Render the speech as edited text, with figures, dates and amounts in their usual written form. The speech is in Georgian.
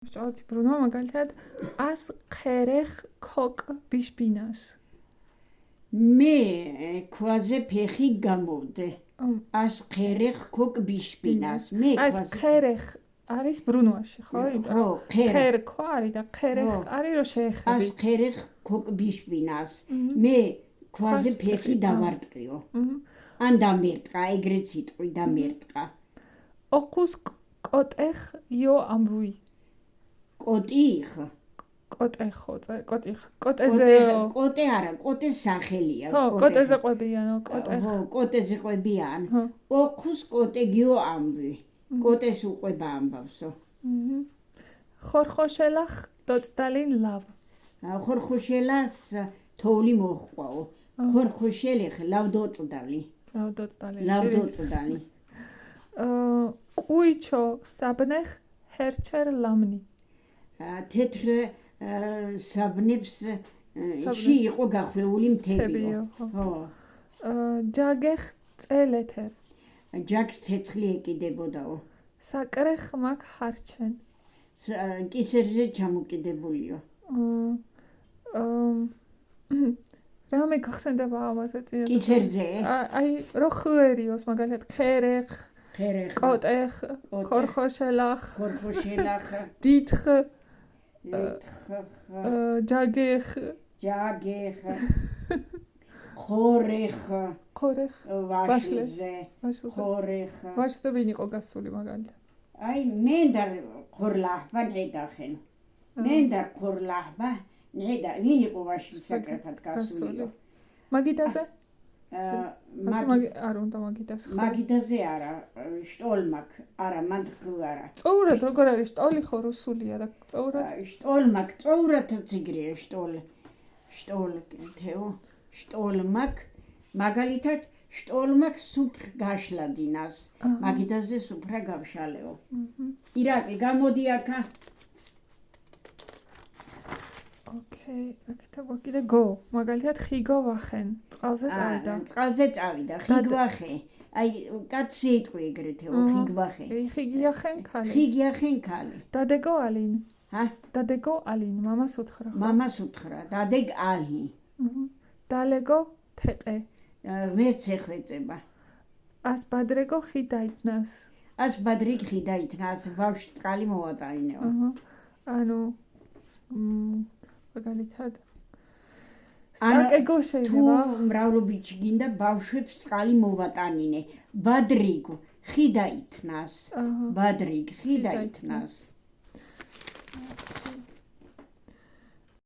ვჭოდი ბრუნვა მაგალითად ას ხერეხ ქოკ ბიშბინას მე ქვაზე ფეხი გამოვდე ას ხერეხ ქოკ ბიშბინას მე ქვაზე ას ხერეხ არის ბრუნვაში ხო? ხო, ხერ ქვა არის და ხერეხ არის რომ შეეხები ას ხერეხ ქოკ ბიშბინას მე ქვაზე ფეხი დავარტყიო ან დამერტყა ეგრეც იტყვი დამერტყა ოხუს კოტეხ იო ამბუი კოტიხ კოტეზე კოტე არა კოტეს სახელია ხო კოტეზე ყვებიანო კოტეხ ხო კოტეზე ყვებიან ოხუს კოტე გიო ამბუი კოტეს უყვება ამბავსო ხორხოშელახ დოცდალინ ლავ ხორხოშელას თოვლი მოჰყვაო ხორხოშელეხ ლავდოცდალი კუიჩო საბნეხ ჰერჩერ ლამნი თეთრ საბნებს ში იყო გახვეული მთებიო ხო ჯაგეხ წელეთერ ჯაგს ცეცხლი ეკიდებოდაო საკრეხ მაგ ჰარჩენ კისერზე ჩამოკიდებულიო რამე გახსენდება ამაზე წინ კისერზე აი რო ხვერიოს მაგალითად ხერეხ კოტეხ ხორხოშელახ დიდხ ჯაგეხ ხორეხ ვაშლე ვაშლე ვინ იყო გასული მაგალითად აი მენდარ ხორლაჰბა ნედახენ მენდარ ხორლაჰბა ნედა ვინ იყო ვაშლი საკრეფად გასული მაგიდაზე არ უნდა მაგიდაზე არა შტოლმაკ არა მანდხ არა წოურად როგორ არის შტოლი ხო რუსულია და წოურად წოურადაც ეგრეა შტოლმაკ მაგალითად შტოლმაკ სუფრ გაშლადინას მაგიდაზე სუფრა გავშალეო ირაკი გამოდი აქა ოკეი, აქეთა კიდე გო, მაგალითად ხიგო ვახენ, წყალზე წავიდა, ხიგვახე. აი, კაცი იტყვი ეგრეთეო, ხიგვახე. ხიგიახენ ქალი. ხიგიახენ ქალი. დადეგო ალინ. ჰა? დადეგო ალინ, მამას უთხრა. მამას უთხრა, დადეგ ალი. დალეგო თეყე. ვერც ეხვეწება. ას ბადრეგო ხიდაიტნას. ას ბადრიგ ხიდაიტნას, ბავშვი წყალი მოვატაინეო. ანუ მაგალითად სტაკეგო შეიძლება თუ მრავლობიჩი გინდა ბავშვებს წყალი მოვატანინე ბადრიგ ხიდაიტნას